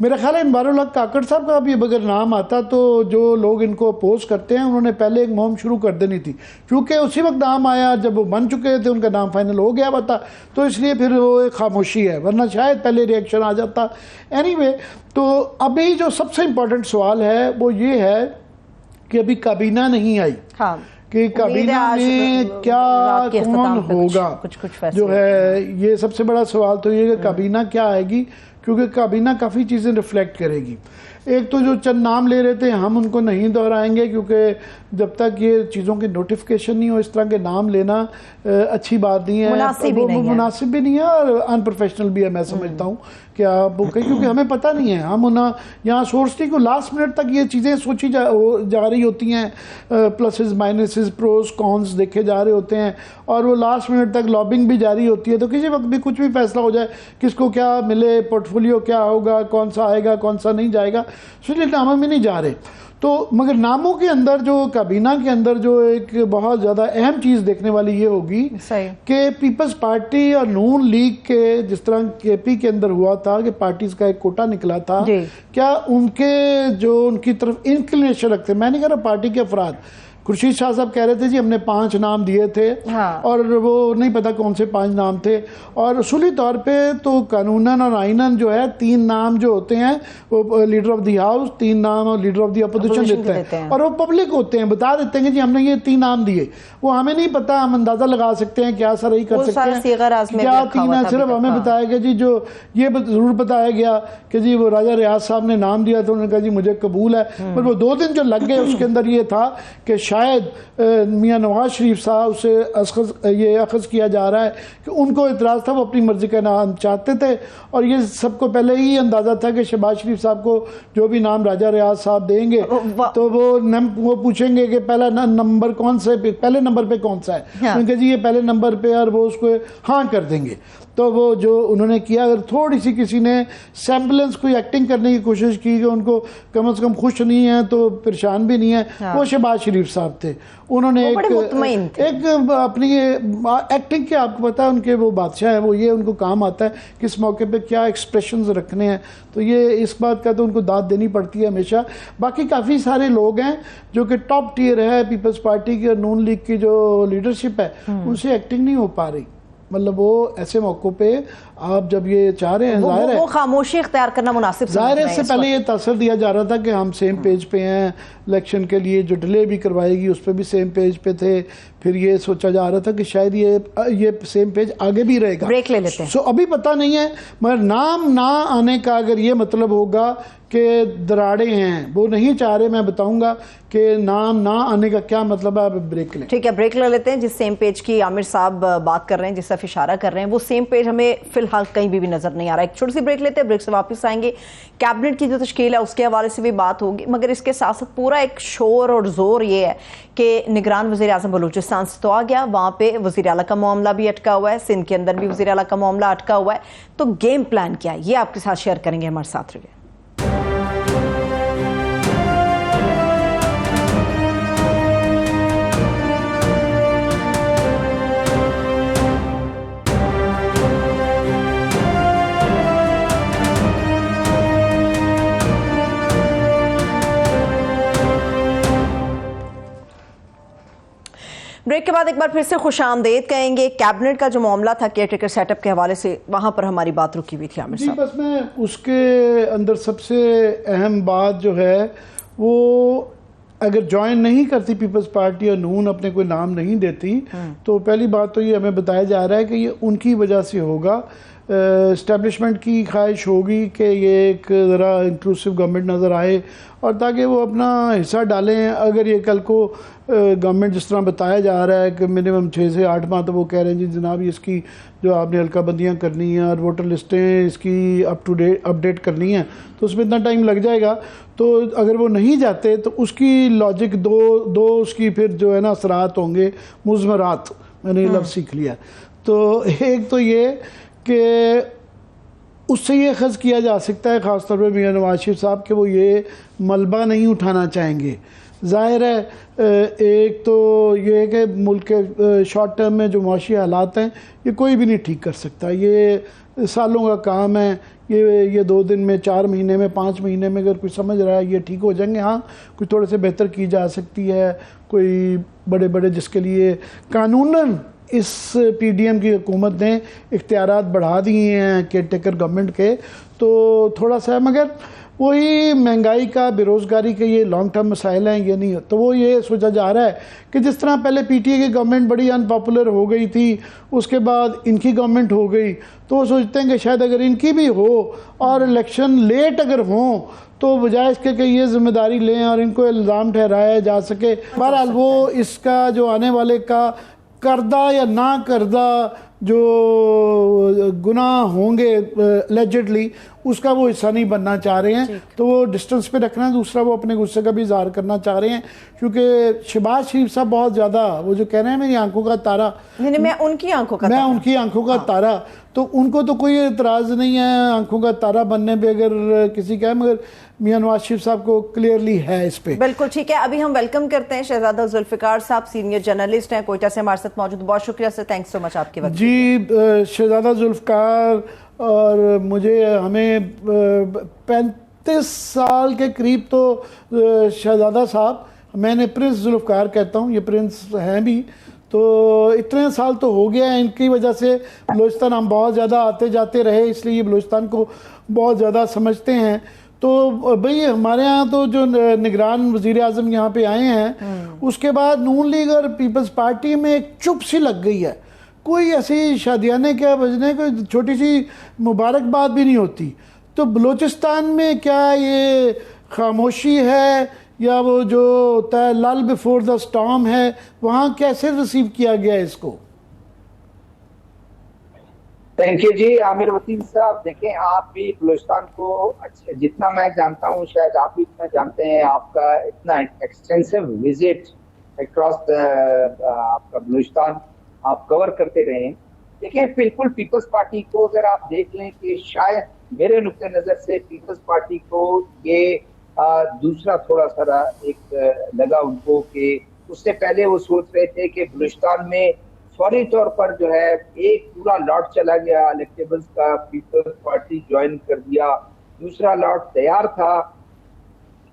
मेरा ख्याल है इनबारुल हक काकड़ साहब का भी अगर नाम आता तो जो लोग इनको अपोज करते हैं उन्होंने पहले एक मुहिम शुरू कर देनी थी, क्योंकि उसी वक्त नाम आया जब वो बन चुके थे, उनका नाम फाइनल हो गया हुआ था, तो इसलिए फिर वो एक खामोशी है, वरना शायद पहले रिएक्शन आ जाता। एनीवे, तो अभी जो सबसे इम्पोर्टेंट सवाल है वो ये है कि अभी काबीना नहीं आई कि काबीना में क्या कौन होगा, कुछ जो है ये सबसे बड़ा सवाल तो ये कि काबीना क्या आएगी, क्योंकि काबीना काफ़ी चीज़ें रिफ्लेक्ट करेगी। एक तो जो चंद नाम ले रहे थे हम उनको नहीं दोहराएंगे, क्योंकि जब तक ये चीज़ों की नोटिफिकेशन नहीं हो इस तरह के नाम लेना अच्छी बात नहीं है, मुनासिब भी नहीं है और अनप्रोफेशनल भी है। मैं समझता हूँ कि आप क्योंकि हमें पता नहीं है, हम उन्हें यहाँ सोचते को लास्ट मिनट तक ये चीज़ें सोची जा रही होती हैं, प्लसेस माइनसेस प्रोस कॉन्स देखे जा रहे होते हैं, और वो लास्ट मिनट तक लॉबिंग भी जारी होती है। तो किसी वक्त भी कुछ भी फैसला हो जाए, किसको क्या मिले, पोर्टफोलियो क्या होगा, कौन सा आएगा कौन सा नहीं जाएगा, इसलिए नामों में नहीं जा रहे। तो मगर नामों के अंदर जो काबीना के अंदर जो एक बहुत ज़्यादा अहम चीज़ देखने वाली ये होगी कि पीपल्स पार्टी और नून लीग के, जिस तरह केपी के अंदर हुआ था कि पार्टीज का एक कोटा निकला था, क्या उनके जो उनकी तरफ इंक्लिनेशन रखते, मैं नहीं कह रहा पार्टी के अफराद, खुर्शीद शाह साहब कह रहे थे जी हमने 5 नाम दिए थे, और वो नहीं पता कौन से 5 नाम थे, और उसूली तौर पे तो कानूनन और आइनन जो है 3 नाम जो होते हैं वो लीडर ऑफ द हाउस, 3 नाम और लीडर ऑफ द अपोजिशन देते हैं, और वो पब्लिक होते हैं, बता देते हैं कि जी हमने ये 3 नाम दिए। वो हमें नहीं पता, हम अंदाजा लगा सकते हैं क्या सर ही कर सकते हैं क्या 3 है, सिर्फ हमें बताया गया जी, जो ये जरूर बताया गया कि जी वो राजा रियाज साहब ने नाम दिया तो उन्होंने कहा जी मुझे कबूल है, पर वो 2 दिन जो लग गए उसके अंदर ये था कि शायद मियां नवाज शरीफ साहब से ये अखज़ किया जा रहा है कि उनको इतराज़ था, वो अपनी मर्जी का नाम चाहते थे, और ये सबको पहले ही अंदाज़ा था कि शहबाज शरीफ साहब को जो भी नाम राजा रियाज साहब देंगे तो वो पूछेंगे कि पहला नंबर कौन सा है, पहले नंबर पे कौन सा है, उनके जी ये पहले नंबर पे, और वो उसको हाँ कर देंगे। तो वो जो उन्होंने किया, अगर थोड़ी सी किसी ने सैम्बलेंस कोई एक्टिंग करने की कोशिश की कि उनको कम से कम खुश नहीं है तो परेशान भी नहीं है, वो शहबाज शरीफ साहब साहब थे, उन्होंने वो बड़े मुतमईन थे। एक अपनी एक्टिंग के, आपको पता है उनके वो बादशाह हैं, वो ये उनको काम आता है किस मौके पे क्या एक्सप्रेशंस रखने हैं, तो ये इस बात का तो उनको दाद देनी पड़ती है हमेशा। बाकी काफ़ी सारे लोग हैं जो कि टॉप टियर है पीपल्स पार्टी की और नून लीग की जो लीडरशिप है उनसे एक्टिंग नहीं हो पा रही। मतलब वो ऐसे मौक़ों पे आप जब ये चाह रहे हैं, जाहिर है वो खामोशी इख्तियार करना मुनासिब जाहिर है, इससे पहले ये तासर दिया जा रहा था कि हम सेम पेज पे हैं, इलेक्शन के लिए जो डिले भी करवाएगी उस पर भी सेम पेज पे थे, फिर ये सोचा जा रहा था कि शायद ये सेम पेज आगे भी रहेगा। ब्रेक ले लेते हैं। सो अभी पता नहीं है, मगर नाम ना आने का अगर ये मतलब होगा कि दराड़े हैं, वो नहीं चाह रहे, मैं बताऊंगा कि नाम ना आने का क्या मतलब है। आप ब्रेक लें। ठीक है, ब्रेक ले लेते हैं। जिस सेम पेज की आमिर साहब बात कर रहे हैं, जिस तरफ इशारा कर रहे हैं, वो सेम पेज हमें फिलहाल कहीं भी नजर नहीं आ रहा है। एक छोटी सी ब्रेक लेते हैं, ब्रेक से वापस आएंगे। कैबिनेट की जो तश्कील है उसके हवाले से भी बात होगी, मगर इसके साथ साथ पूरा एक शोर और जोर ये है कि निगरान वज़ीर आज़म बलूचिस्तान से तो आ गया, वहाँ पे वज़ीर आला का मामला भी अटका हुआ है, सिंध के अंदर भी वज़ीर आला का मामला अटका हुआ है। तो गेम प्लान क्या है, ये आपके साथ शेयर करेंगे, हमारे साथ रहिए। ब्रेक के बाद एक बार फिर से खुशामदीद कहेंगे। कैबिनेट का जो मामला था केयरटेकर सेटअप के हवाले से, वहां पर हमारी बात रुकी हुई थी आमिर जी। साहब। बस मैं उसके अंदर सबसे अहम बात जो है वो, अगर ज्वाइन नहीं करती पीपल्स पार्टी और नून अपने कोई नाम नहीं देती, तो पहली बात तो ये हमें बताया जा रहा है कि ये उनकी वजह से होगा। इस्टेब्लिशमेंट की ख्वाहिश होगी कि ये एक ज़रा इंक्लूसिव गवर्नमेंट नज़र आए और ताकि वो अपना हिस्सा डालें। अगर ये कल को गवर्नमेंट जिस तरह बताया जा रहा है कि मिनिमम 6 से 8 माह, तो वो कह रहे हैं जी जनाब इसकी जो आपने हल्का बंदियाँ करनी है और वोटर लिस्टें इसकी अपडेट करनी है, तो उसमें इतना टाइम लग जाएगा। तो अगर वो नहीं जाते तो उसकी लॉजिक दो उसकी फिर जो है ना असरात होंगे, मुज़मरात, मैंने ये लफ्ज़ सीख लिया। तो एक तो ये कि उससे ये ख़ज़ किया जा सकता है ख़ास तौर पर मियां नवाज शरीफ साहब कि वो ये मलबा नहीं उठाना चाहेंगे। ज़ाहिर है एक तो ये है कि मुल्क के शॉर्ट टर्म में जो मुआशी हालात हैं ये कोई भी नहीं ठीक कर सकता, ये सालों का काम है। ये 2 दिन में, 4 महीने में, 5 महीने में अगर कोई समझ रहा है ये ठीक हो जाएंगे। हाँ, कुछ थोड़े से बेहतर की जा सकती है, कोई बड़े बड़े जिसके लिए कानूनन इस पीडीएम की हुकूमत ने इख्तियारात बढ़ा दिए हैं केयरटेकर गवर्नमेंट के, तो थोड़ा सा, मगर वही महंगाई का, बेरोज़गारी के ये लॉन्ग टर्म मसाइल हैं, ये नहीं। तो वो ये सोचा जा रहा है कि जिस तरह पहले पीटीए की गवर्नमेंट बड़ी अनपॉपुलर हो गई थी, उसके बाद इनकी गवर्नमेंट हो गई, तो वो सोचते हैं कि शायद अगर इनकी भी हो और इलेक्शन लेट अगर हों तो बजाय इसके कि ये जिम्मेदारी लें और इनको इल्ज़ाम ठहराया जा सके। बहरहाल वो इसका जो आने वाले का करदा या ना करदा जो गुनाह होंगे एलिजिडली, उसका वो हिस्सा नहीं बनना चाह रहे हैं, तो वो डिस्टेंस पे रखना है। दूसरा, वो अपने गुस्से का भी इजहार करना चाह रहे हैं, क्योंकि शहबाज शरीफ साहब बहुत ज़्यादा, वो जो कह रहे हैं मेरी आंखों का तारा, मैं उनकी आंखों का तारा, तो उनको तो कोई एतराज़ नहीं है आंखों का तारा बनने पे अगर किसी का है, मगर मियां नवाज शरीफ साहब को क्लियरली है इस पे। बिल्कुल ठीक है। अभी हम वेलकम करते हैं शहजादा जुल्फिकार साहब, सीनियर जर्नलिस्ट हैं, कोयटा से हमारे साथ मौजूद। बहुत शुक्रिया सर, थैंक्स सो मच आपके वक्त। जी, शहजादा जुल्फिकार और हमें 35 साल के करीब तो शहजादा साहब, मैंने प्रिंस जुल्फिकार कहता हूँ, ये प्रिंस हैं भी, तो इतने साल तो हो गया है। इनकी वजह से बलूचिस्तान हम बहुत ज़्यादा आते जाते रहे, इसलिए ये बलूचिस्तान को बहुत ज़्यादा समझते हैं। तो भाई हमारे यहाँ तो जो निगरान वज़ीर आज़म यहाँ पे आए हैं, उसके बाद नून लीग और पीपल्स पार्टी में एक चुप सी लग गई है। कोई ऐसी शादियाने क्या बजने, कोई छोटी सी मुबारकबाद भी नहीं होती। तो बलूचिस्तान में क्या ये खामोशी है या वो जो होता है लल बिफोर द स्टॉर्म है, वहाँ कैसे रिसीव किया गया इसको? थैंक यू जी आमिर वसीम साहब। देखें, आप भी बलूचिस्तान को अच्छा, जितना मैं जानता हूँ शायद आप भी इतना जानते हैं, आपका इतना एक्सटेंसिव विजिट अक्रॉस आपका बलूचिस्तान आप कवर करते रहे हैं। देखें, बिल्कुल पीपल्स पार्टी को अगर आप देख लें कि शायद मेरे नुक्ते नज़र से पीपल्स पार्टी को ये दूसरा थोड़ा सा एक लगा उनको कि उससे पहले वो सोच रहे थे कि बलूचिस्तान में फौरी तौर पर जो है एक पूरा लॉट चला गया इलेक्टेबल्स का, पीपल्स पार्टी ज्वाइन कर दिया, दूसरा लॉट तैयार था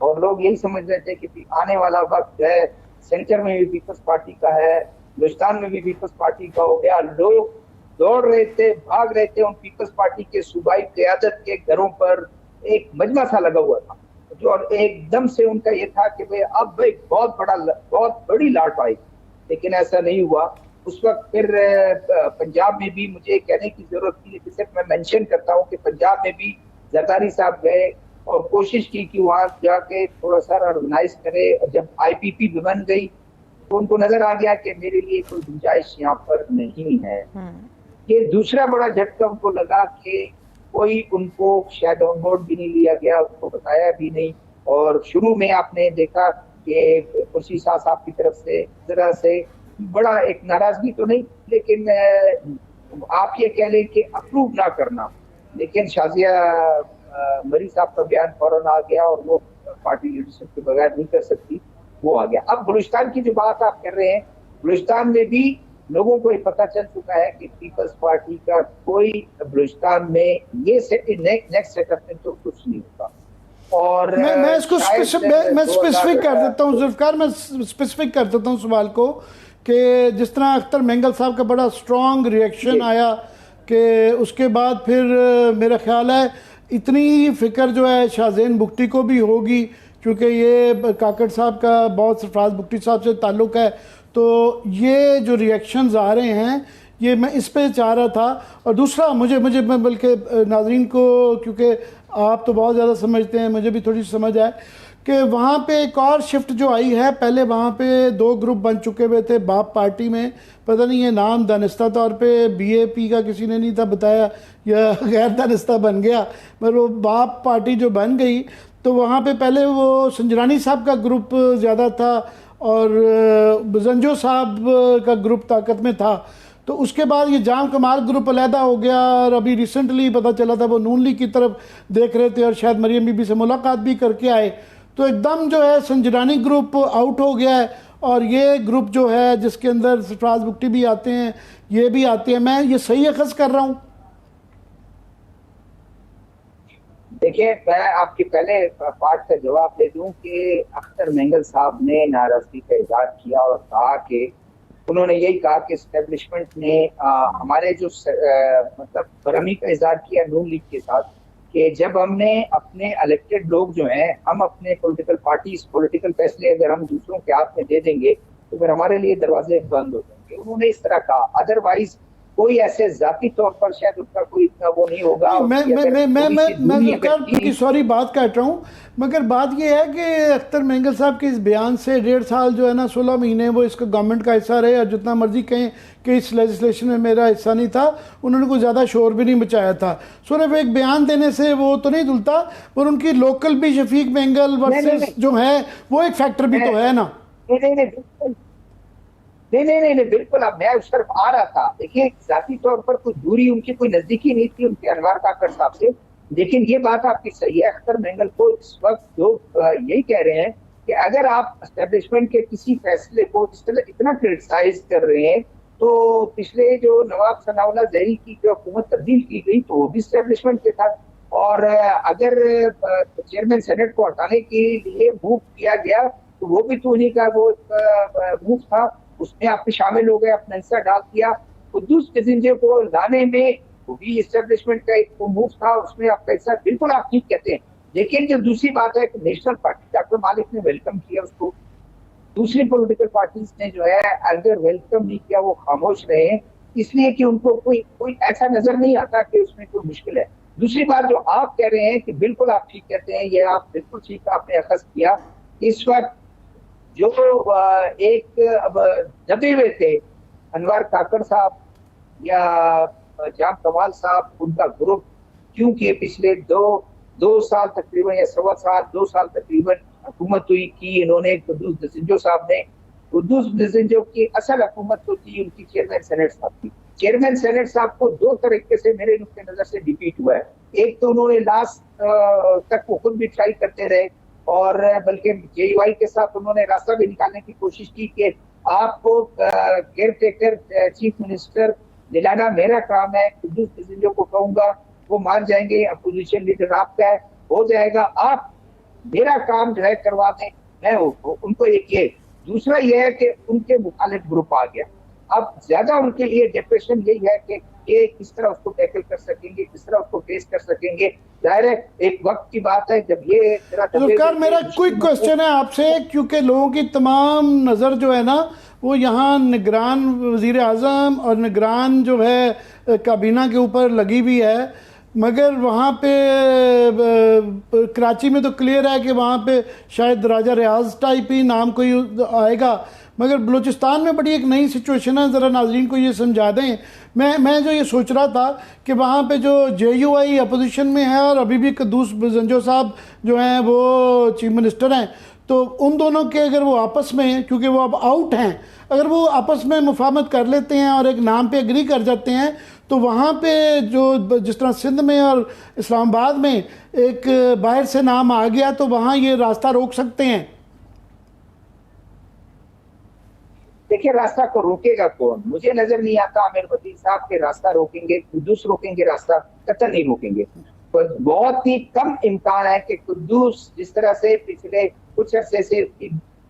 और लोग यही समझ रहे थे कि आने वाला वक्त जो है सेंटर में भी पीपल्स पार्टी का है, बलूचिस्तान में भी पीपल्स पार्टी का हो गया। लोग दौड़ रहे थे, भाग रहे थे, उन पीपल्स पार्टी के सूबाई क़यादत के घरों पर एक मजमा सा लगा हुआ था जो और एकदम से उनका ये था कि भाई अब एक बहुत बड़ी लॉट आई, लेकिन ऐसा नहीं हुआ। उस वक्त फिर पंजाब में भी मुझे कहने की जरूरत थी, लेकिन सिर्फ मैं मेंशन करता हूँ कि पंजाब में भी जरदारी साहब गए और कोशिश की कि वहां जाके थोड़ा सा ऑर्गेनाइज करे। और जब IPP भी बन गई तो उनको नजर आ गया कि मेरे लिए कोई गुंजाइश यहाँ पर नहीं है। ये दूसरा बड़ा झटका उनको लगा कि कोई उनको शायद ऑन बोर्ड भी नहीं लिया गया, उसको बताया भी नहीं। और शुरू में आपने देखा कि खुर्शीद शाह साहब की तरफ से जरा से बड़ा एक नाराजगी तो नहीं, लेकिन आप ये कह लें कि अप्रूव ना करना, लेकिन शाजिया मरी साहब का बयान फौरन आ गया और वो पार्टी लीडरशिप के बगैर नहीं कर सकती, वो आ गया। अब बलूचिस्तान की जो बात आप कर रहे हैं, बलूचिस्तान में भी लोगों को ये पता चल चुका है कि पीपल्स पार्टी का कोई बलूचिस्तान में ये नेक्स्ट सेटअप में तो कुछ नहीं होगा। और मैं इसको स्पेसिफिक कर देता हूँ जुल्फकार, मैं स्पेसिफिक कर देता हूँ सवाल को कि जिस तरह अख्तर मेंगल साहब का बड़ा स्ट्रॉन्ग रिएक्शन आया कि उसके बाद फिर मेरा ख्याल है इतनी फिक्र जो है शाहज़ैन बुगटी को भी होगी, क्योंकि ये काकड़ साहब का बहुत सरफराज बुगटी साहब से ताल्लुक़ है, तो ये जो रिएक्शंस आ रहे हैं ये मैं इस पे चाह रहा था। और दूसरा मुझे बल्कि नाज़रीन को, क्योंकि आप तो बहुत ज़्यादा समझते हैं, मुझे भी थोड़ी समझ आए कि वहाँ पे एक और शिफ्ट जो आई है। पहले वहाँ पे 2 ग्रुप बन चुके हुए थे बाप पार्टी में, पता नहीं ये नाम दानिस्ता तौर पे BAP का किसी ने नहीं था बताया या गैर दानिस्ता बन गया, पर वो बाप पार्टी जो बन गई तो वहाँ पे पहले वो संजरानी साहब का ग्रुप ज़्यादा था और जंजो साहब का ग्रुप ताकत में था। तो उसके बाद ये जाम कमाल ग्रुप अलहदा हो गया और अभी रिसेंटली पता चला था वो नून लीग की तरफ देख रहे थे और शायद मरियम बीबी से मुलाकात भी करके आए। तो एकदम जो है संजरानी ग्रुप आउट हो गया है और ये ग्रुप जो है जिसके अंदर सरफराज बुगटी भी आते हैं, ये भी आते हैं। मैं ये सही अखज़ कर रहा हूँ? देखिए, मैं आपके पहले पार्ट का जवाब दे दूं कि अख्तर मेंगल साहब ने नाराजगी का इजहार किया और कहा कि उन्होंने यही कहा कि एस्टेब्लिशमेंट ने हमारे जो मतलब बरहमी का इजहार किया नून लीग के साथ कि जब हमने अपने इलेक्टेड लोग जो हैं, हम अपने पॉलिटिकल फैसले अगर हम दूसरों के हाथ में दे देंगे तो फिर हमारे लिए दरवाजे बंद हो जाएंगे। उन्होंने इस तरह कहा, अदरवाइज कोई ऐसे जाती तौर पर शायद उसका कोई इतना वो नहीं होगा। मैं सॉरी बात काट रहा हूँ, मगर बात ये है कि अख्तर मेंगल साहब के इस बयान से 1.5 साल जो है ना 16 महीने वो इसका गवर्नमेंट का हिस्सा रहे और जितना मर्जी कहें कि इस लेजिस्लेशन में मेरा हिस्सा नहीं था, उन्होंने कोई ज़्यादा शोर भी नहीं मचाया था। सिर्फ एक बयान देने से वो तो नहीं धुलता, पर उनकी लोकल भी शफीक मेंगल वर्सेस जो है वो एक फैक्टर भी तो है ना। नहीं, बिल्कुल। अब मैं उस तरफ आ रहा था। देखिए, जाती तौर पर कोई दूरी उनकी कोई नजदीकी नहीं थी उनके अनवर काकड़ साहब से, लेकिन ये बात आपकी सही है। अख्तर मेंगल को इस वक्त जो यही कह रहे हैं कि अगर आप एस्टेब्लिशमेंट के किसी फैसले को इतना क्रिटिसाइज कर रहे हैं, तो पिछले जो नवाब सनाउल्लाह ज़हरी की जो हुकूमत तब्दील की गई तो वो भी एस्टेब्लिशमेंट के था, और अगर चेयरमैन सेनेट को हटाने के लिए मूव किया गया तो वो भी तो उन्हीं का वो मूव था, उसमें आप शामिल हो गए, अपना हिस्सा डाल दिया। कुद्दूस किसिंजर को लाने में वो भी एस्टेब्लिशमेंट का एक मूव था, उसमें आपका हिस्सा, बिल्कुल आप ठीक कहते हैं। लेकिन जो दूसरी बात है कि नेशनल पार्टी, डॉक्टर मालिक ने वेलकम किया उसको, दूसरी पॉलिटिकल पार्टीज ने जो है अगर वेलकम नहीं किया, वो खामोश रहे, इसलिए कि उनको कोई ऐसा नजर नहीं आता कि उसमें कोई मुश्किल है। दूसरी बात जो आप कह रहे हैं कि बिल्कुल आप ठीक कहते हैं, ये आप बिल्कुल ठीक आपने अखज़ किया। इस वक्त जो एक अब दबे हुए थे अनवर काकड़ साहब या जाम कमाल साहब, उनका ग्रुप, क्योंकि पिछले दो साल तकरीबन या 2 साल तकरीबन हुकूमत हुई की इन्होंने कुद्दूस दिसिंजो साहब ने। कुद्दूस दिसिंजो की असल हुकूमत तो थी उनकी चेयरमैन सेनेट साहब की। चेयरमैन सेनेट साहब को 2 तरीके से मेरे नुक्ते नजर से डिफीट हुआ है। एक तो उन्होंने लास्ट तक वो खुद भी ट्राई करते रहे और बल्कि JUI के साथ उन्होंने रास्ता भी निकालने की कोशिश की कि आपको केयर टेकर चीफ मिनिस्टर दिलाना मेरा काम है। कुद्दूस बिजंजो को कहूंगा, वो मान जाएंगे, अपोजिशन लीडर आपका है, हो जाएगा, आप मेरा काम जो है करवा दें, मैं उनको ये। दूसरा ये है कि उनके मुखालिफ ग्रुप आ गया। अब ज्यादा उनके लिए डिप्रेशन यही है कि ये किस तरह उसको टैकल कर सकेंगे, किस तरह उसको फेस कर सकेंगे। जाहिर है एक वक्त की बात है जब ये जुल्फकार, मेरा क्विक क्वेश्चन है आपसे, क्योंकि लोगों की तमाम नज़र जो है ना वो यहाँ निगरान वज़ीर आज़म और निगरान जो है काबीना के ऊपर लगी हुई है, मगर वहाँ पे कराची में तो क्लियर है कि वहाँ पे शायद राजा रियाज टाइप ही नाम कोई आएगा, मगर बलूचिस्तान में बड़ी एक नई सिचुएशन है। ज़रा नाजरीन को ये समझा दें। मैं जो ये सोच रहा था कि वहाँ पे जो JUI अपोजिशन में है और अभी भी कुद्दूस बिजंजो साहब जो हैं वो चीफ मिनिस्टर हैं, तो उन दोनों के अगर वो आपस में, क्योंकि वो अब आउट हैं, अगर वो आपस में मुफाहमत कर लेते हैं और एक नाम पे एग्री कर जाते हैं, तो वहाँ पे जो जिस तरह सिंध में और इस्लामाबाद में एक बाहर से नाम आ गया, तो वहाँ ये रास्ता रोक सकते हैं। देखिए, रास्ता को रोकेगा कौन? मुझे नजर नहीं आता आमिर वतीन साहब के रास्ता रोकेंगे, कुद्दूस रोकेंगे, रास्ता कतई नहीं रोकेंगे। तो बहुत ही कम इम्कान है कि कुद्दूस जिस तरह से पिछले कुछ अरसे से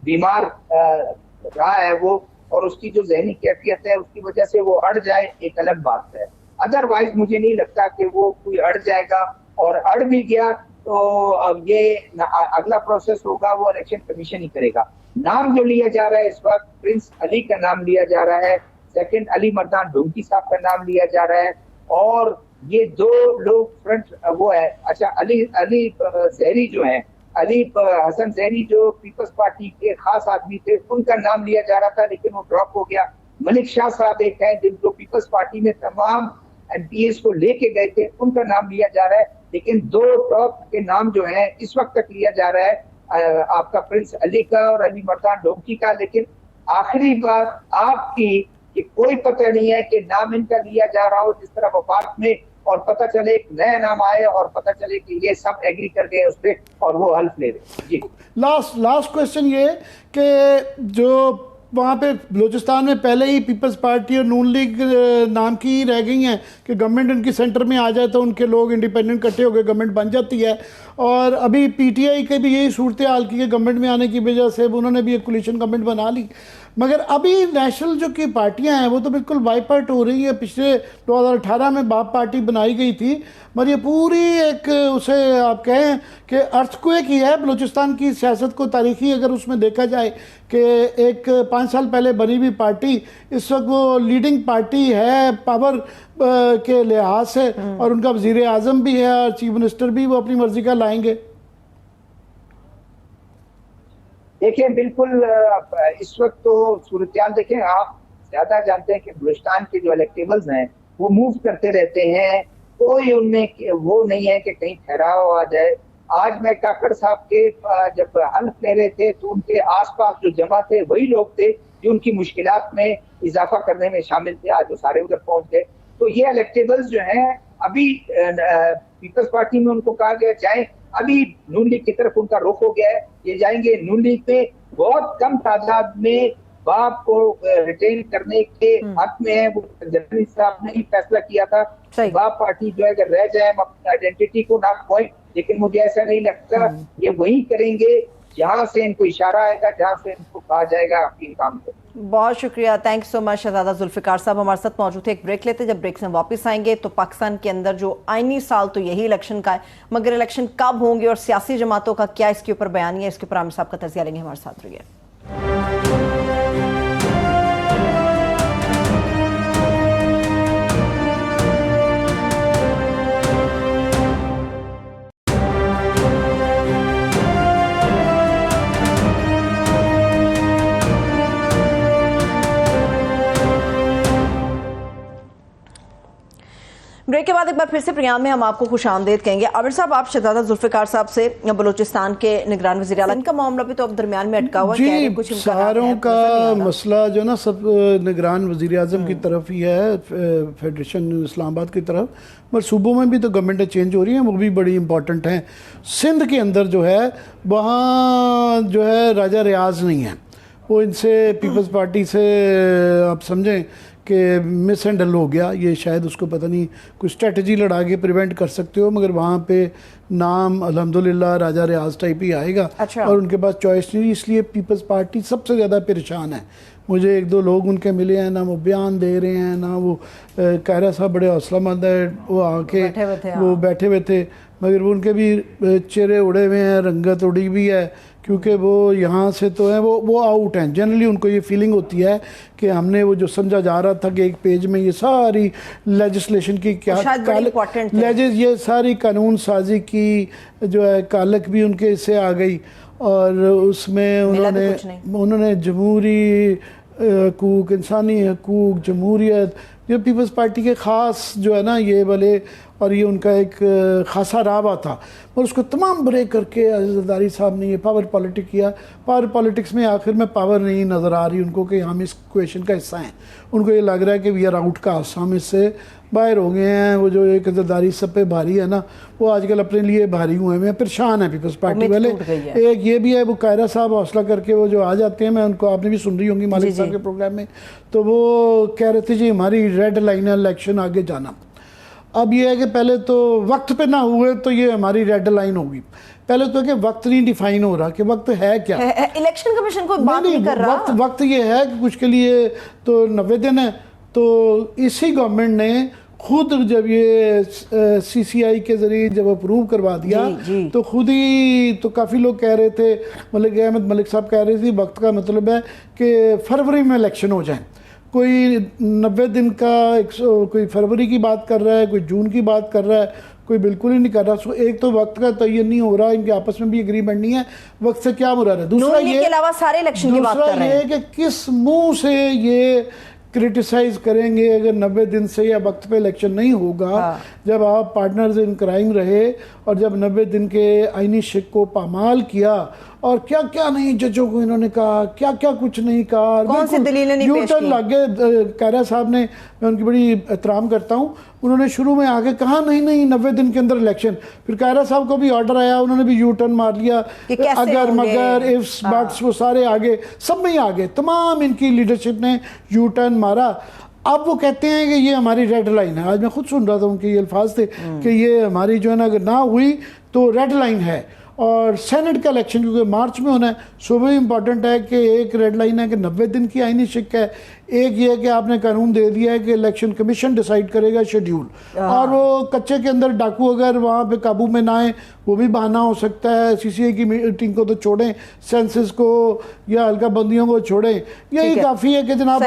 बीमार रहा है वो, और उसकी जो जहनी कैफियत है उसकी वजह से वो अड़ जाए, एक अलग बात है। अदरवाइज मुझे नहीं लगता कि वो कोई अड़ जाएगा, और अड़ भी गया तो अब ये अगला प्रोसेस होगा वो इलेक्शन कमीशन ही करेगा। नाम जो लिया जा रहा है इस वक्त, प्रिंस अली का नाम लिया जा रहा है, सेकंड अली मर्दान ढोंकी साहब का नाम लिया जा रहा है, और ये दो लोग फ्रंट वो है। अच्छा, अली जहरी जो है, अली हसन जहरी जो पीपल्स पार्टी के खास आदमी थे, उनका नाम लिया जा रहा था लेकिन वो ड्रॉप हो गया। मलिक शाह साहब एक हैं जिनको पीपल्स पार्टी में तमाम MPs को लेके गए थे, उनका नाम लिया जा रहा है। लेकिन दो टॉप के नाम जो है इस वक्त तक लिया जा रहा है, आपका प्रिंस अली का और अली मर्दान ढोंकी का। लेकिन आखिरी बात आपकी कि कोई पता नहीं है कि नाम इनका लिया जा रहा हो जिस तरह वफाक में, और पता चले एक नया नाम आए और पता चले कि ये सब एग्री कर गए उस पर और वो हल्फ ले रहे। जी, लास्ट क्वेश्चन ये कि जो वहाँ पे बलूचिस्तान में पहले ही पीपल्स पार्टी और नून लीग नाम की रह गई हैं कि गवर्नमेंट उनकी सेंटर में आ जाए तो उनके लोग इंडिपेंडेंट इकट्ठे होकर गवर्नमेंट बन जाती है, और अभी PTI के भी यही सूरत हाल की है, गवर्नमेंट में आने की वजह से उन्होंने भी एक कोलिशन गवर्नमेंट बना ली। मगर अभी नेशनल जो की पार्टियां हैं वो तो बिल्कुल वाइप आउट हो रही है। पिछले 2018 में बाप पार्टी बनाई गई थी, मगर ये पूरी एक उसे आप कहें कि अर्थक्वेक ही है बलूचिस्तान की सियासत को तारीखी अगर उसमें देखा जाए कि एक 5 साल पहले बनी हुई पार्टी इस वक्त वो लीडिंग पार्टी है पावर के लिहाज से, और उनका वजीर आज़म भी है और चीफ मिनिस्टर भी वो अपनी मर्जी का लाएंगे। देखिए, बिल्कुल इस वक्त तो सूरत-ए-हाल देखें, आप ज्यादा जानते हैं कि बलूचिस्तान के जो इलेक्टेबल्स हैं वो मूव करते रहते हैं, कोई उनमें वो नहीं है कि कहीं ठहराव आ जाए। आज मैं काकड़ साहब के जब हल्फ ले रहे थे तो उनके आसपास जो जमा थे वही लोग थे जो उनकी मुश्किलात में इजाफा करने में शामिल थे। आज वो सारे उधर पहुंच गए। तो ये इलेक्टेबल्स जो हैं अभी पीपल्स पार्टी में उनको कहा गया जाए, अभी नून लीग की तरफ उनका रुख हो गया है, ये जाएंगे नून लीग में। बहुत कम तादाद में बाप को रिटेन करने के हक में है। वो जनरल साहब ने ही फैसला किया था बाप पार्टी जो है अगर रह जाए हम अपनी आइडेंटिटी को ना खोएं, लेकिन मुझे ऐसा नहीं लगता ये वही करेंगे जहां से इनको इशारा आएगा, जहां से इनको कहा जाएगा आपकी काम को। बहुत शुक्रिया, थैंक यू सो मच शहजादा जुल्फिकार साहब हमारे साथ मौजूद थे। एक ब्रेक लेते, जब ब्रेक से वापस आएंगे तो पाकिस्तान के अंदर जो आईनी साल तो यही इलेक्शन का है, मगर इलेक्शन कब होंगे और सियासी जमातों का क्या इसके ऊपर बयान है, इसके ऊपर आमिर साहब का तजिया लेंगे। हमारे साथ रहिए। ब्रेक ब्रेक के बाद एक बार फिर से प्रोग्राम में हम आपको खुश आमदेद कहेंगे। आमिर साहब, आप शहजादा जुल्फिकार साहब से बलूचिस्तान के निगरान वज़ीर आला, इनका मामला भी तो अब दरमियान में अटका हुआ है। जी, सहारों का मसला जो ना सब निगरान वज़ीर आज़म की तरफ ही है, फेडरेशन इस्लामाबाद की तरफ, मगर सूबों में भी तो गवर्नमेंटें चेंज हो रही हैं, वो भी बड़ी इंपॉर्टेंट हैं। सिंध के अंदर जो है वहाँ जो है राजा रियाज नहीं है, वो इनसे पीपल्स पार्टी से आप समझें कि मिसहैंडल हो गया, ये शायद उसको पता नहीं कुछ स्ट्रेटजी लड़ा के प्रिवेंट कर सकते हो, मगर वहाँ पे नाम अल्हम्दुलिल्लाह राजा रियाज टाइप ही आएगा। अच्छा। और उनके पास चॉइस नहीं, इसलिए पीपल्स पार्टी सबसे ज़्यादा परेशान है। मुझे एक दो लोग उनके मिले हैं, ना वो बयान दे रहे हैं, ना वो कायरा साहब बड़े हौसलामंद है, वो आके वो बैठे हुए थे, मगर वो उनके भी चेहरे उड़े हुए हैं, रंगत उड़ी भी है, क्योंकि वो यहाँ से तो है, वो आउट हैं। जनरली उनको ये फीलिंग होती है कि हमने वो जो समझा जा रहा था कि एक पेज में ये सारी लेजिस्लेशन की क्या ये सारी कानून साजी की जो है कालक भी उनके इससे आ गई, और उसमें उन्होंने जमहूरी हकूक, इंसानी हकूक, जमहूरियत, ये पीपल्स पार्टी के ख़ास जो है ना ये वाले, और ये उनका एक खासा रावा था, और उसको तमाम ब्रेक करके जरदारी साहब ने ये पावर पॉलिटिक्स किया। पावर पॉलिटिक्स में आखिर में पावर नहीं नज़र आ रही उनको कि हम इस क्वेश्चन का हिस्सा हैं। उनको ये लग रहा है कि वी आर आउट का, हम इससे बाहर हो गए हैं। वो जो एक जरदारी सब पे भारी है ना, वो आजकल अपने लिए भारी हुए हैं, परेशान है पीपल्स पार्टी वाले। एक ये भी है, वो कायरा साहब हौसला करके वो जो आ जाते हैं, मैं उनको, आपने भी सुन रही होंगी मालिक साहब के प्रोग्राम में, तो वो कह रहे थे जी हमारी रेड लाइन है इलेक्शन आगे जाना। अब ये है कि पहले तो वक्त पे ना हुए तो ये हमारी रेड लाइन होगी। पहले तो है कि वक्त नहीं डिफाइन हो रहा कि वक्त है क्या। इलेक्शन कमीशन कोई बात नहीं कर रहा। वक्त ये है कि कुछ के लिए तो 90 दिन है। तो इसी गवर्नमेंट ने खुद जब ये CCI के जरिए जब अप्रूव करवा दिया तो खुद ही तो काफ़ी लोग कह रहे थे, मलिक अहमद मलिक साहब कह रहे थे वक्त का मतलब है कि फरवरी में इलेक्शन हो जाए। कोई 90 दिन का कोई फरवरी की बात कर रहा है, कोई जून की बात कर रहा है, कोई बिल्कुल ही नहीं कर रहा। एक तो वक्त का तयन नहीं हो रहा, इनके आपस में भी एग्रीमेंट नहीं है, वक्त से क्या मुराद है। दूसरा ये के अलावा सारे इलेक्शन की बात कर रहे हैं कि किस मुंह से ये क्रिटिसाइज करेंगे अगर 90 दिन से या वक्त पे इलेक्शन नहीं होगा। जब आप पार्टनर्स इन क्राइम रहे और जब 90 दिन के आईनी शिक को पामाल किया, और क्या क्या नहीं जजों को इन्होंने कहा, क्या क्या कुछ नहीं कहा, कौन सी दलीलें नहीं पेश की। लागे कायरा साहब ने, मैं उनकी बड़ी एहतराम करता हूँ, उन्होंने शुरू में आगे कहा नहीं 90 दिन के अंदर इलेक्शन। फिर कायरा साहब को भी ऑर्डर आया, उन्होंने भी यू टर्न मार लिया, अगर मगर इफ्स बट्स वो सारे आगे, सब में ही आगे, तमाम इनकी लीडरशिप ने यू टर्न मारा। अब वो कहते हैं कि ये हमारी रेड लाइन है। आज मैं खुद सुन रहा था उनके ये अल्फाज थे कि ये हमारी जो है ना अगर ना हुई तो रेड लाइन है। और सेनेट का इलेक्शन क्योंकि मार्च में होना है, सुबह इंपॉर्टेंट है कि एक रेड लाइन है कि 90 दिन की आईनी शिक है, एक ये है कि आपने कानून दे दिया है कि इलेक्शन कमीशन डिसाइड करेगा शेड्यूल, और वो कच्चे के अंदर डाकू अगर वहाँ पे काबू में ना आए वो भी बहाना हो सकता है। CCI की मीटिंग को तो छोड़ें, सेंसस को या हल्का बंदियों को छोड़ें, यही काफ़ी है कि जनाब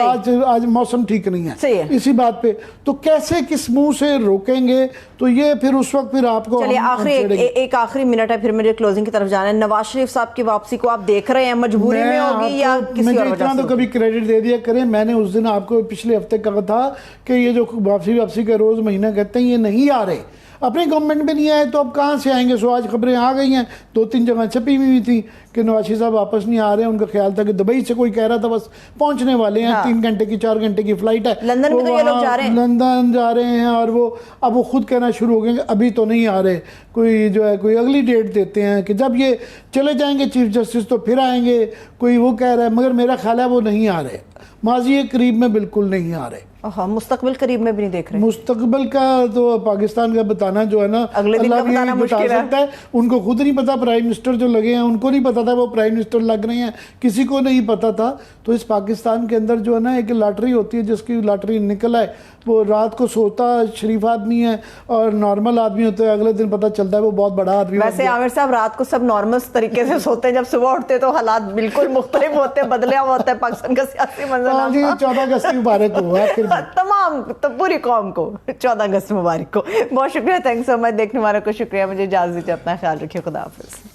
आज मौसम ठीक नहीं है इसी बात पे। तो कैसे किस मुंह से रोकेंगे, तो ये फिर उस वक्त फिर आपको एक आखिरी मिनट है, फिर मुझे क्लोजिंग की तरफ जाना है। नवाज शरीफ साहब की वापसी को आप देख रहे हैं, मजबूरी में होगी या किसी और वजह से? तो कभी क्रेडिट दे दिया करें। मैंने उस दिन आपको पिछले हफ्ते कहा था कि ये जो वापसी का रोज महीना कहते हैं ये नहीं आ रहे, अपनी गवर्नमेंट में नहीं आए तो अब कहाँ से आएंगे। सो आज खबरें आ गई हैं, 2-3 जगह छपी हुई थी कि नवाज शरीफ साहब वापस नहीं आ रहे हैं। उनका ख्याल था कि दुबई से कोई कह रहा था बस पहुंचने वाले हैं, 3 घंटे की 4 घंटे की फ्लाइट है, लंदन भी तो ये लोग जा रहे हैं, लंदन जा रहे हैं। और वो अब वो खुद कहना शुरू हो गए अभी तो नहीं आ रहे, कोई जो है कोई अगली डेट देते हैं कि जब ये चले जाएंगे चीफ जस्टिस तो फिर आएंगे, कोई वो कह रहा है। मगर मेरा ख्याल है वो नहीं आ रहे, माजी करीब में बिल्कुल नहीं आ रहे। हाँ, मुस्तकबिल करीब में भी नहीं देख रहे। मुस्तकबिल का तो पाकिस्तान का बताना जो है ना अगले दिन का बताना मुश्किल सकता है। उनको खुद नहीं पता, प्राइम मिनिस्टर जो लगे हैं उनको नहीं पता था वो प्राइम मिनिस्टर लग रहे हैं, किसी को नहीं पता था। तो इस पाकिस्तान के अंदर जो है ना एक लॉटरी होती है, जिसकी लॉटरी निकल आए वो रात को सोता शरीफ आदमी है और नॉर्मल आदमी होता है, अगले दिन पता चलता है वो बहुत बड़ा आदमी। वैसे आमिर साहब रात को सब नॉर्मल तरीके से सोते हैं, जब सुबह उठते तो हालात बिल्कुल मुख्तलिफ होते हैं, बदलिया होता है पाकिस्तान का सियासी मंजर। 14 अगस्त मुबारक हो तमाम तो पूरी कौम को 14 अगस्त मुबारक को। बहुत शुक्रिया, थैंक्स सो मच। देखने वालों को शुक्रिया। मुझे इजाजत दीजिए, अपना ख्याल रखिए, खुदा हाफिज।